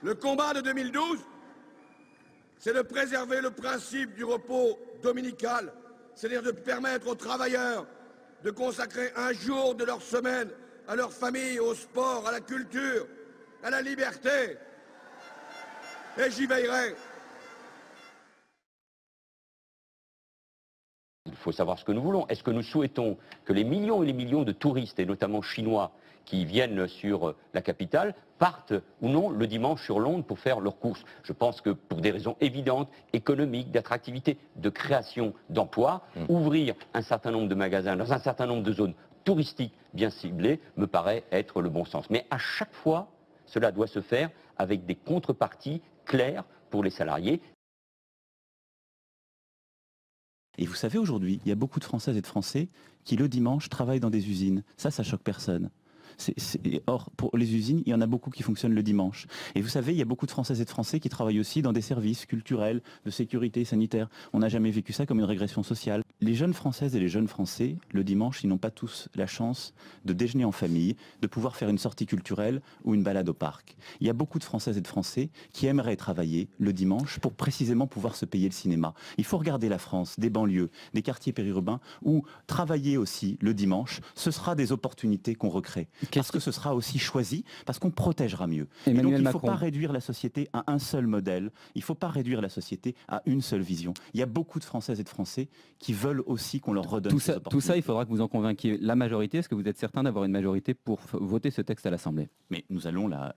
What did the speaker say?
Le combat de 2012, c'est de préserver le principe du repos dominical, c'est-à-dire de permettre aux travailleurs de consacrer un jour de leur semaine à leur famille, au sport, à la culture, à la liberté. Et j'y veillerai. Il faut savoir ce que nous voulons. Est-ce que nous souhaitons que les millions et les millions de touristes, et notamment chinois, qui viennent sur la capitale, partent ou non le dimanche sur Londres pour faire leurs courses? Je pense que pour des raisons évidentes, économiques, d'attractivité, de création d'emplois, ouvrir un certain nombre de magasins dans un certain nombre de zones touristiques bien ciblées me paraît être le bon sens. Mais à chaque fois, cela doit se faire avec des contreparties claires pour les salariés. Et vous savez, aujourd'hui, il y a beaucoup de Françaises et de Français qui, le dimanche, travaillent dans des usines. Ça choque personne. Or, pour les usines, il y en a beaucoup qui fonctionnent le dimanche. Et vous savez, il y a beaucoup de Françaises et de Français qui travaillent aussi dans des services culturels, de sécurité sanitaire. On n'a jamais vécu ça comme une régression sociale. Les jeunes Françaises et les jeunes Français, le dimanche, ils n'ont pas tous la chance de déjeuner en famille, de pouvoir faire une sortie culturelle ou une balade au parc. Il y a beaucoup de Françaises et de Français qui aimeraient travailler le dimanche pour précisément pouvoir se payer le cinéma. Il faut regarder la France, des banlieues, des quartiers périurbains, où travailler aussi le dimanche, ce sera des opportunités qu'on recrée. Parce que ce sera aussi choisi, parce qu'on protégera mieux. Et donc il ne faut pas réduire la société à un seul modèle, il ne faut pas réduire la société à une seule vision. Il y a beaucoup de Françaises et de Français qui veulent aussi qu'on leur redonne ces opportunités. Tout ça, il faudra que vous en convainquiez la majorité. Est-ce que vous êtes certain d'avoir une majorité pour voter ce texte à l'Assemblée? Mais nous allons la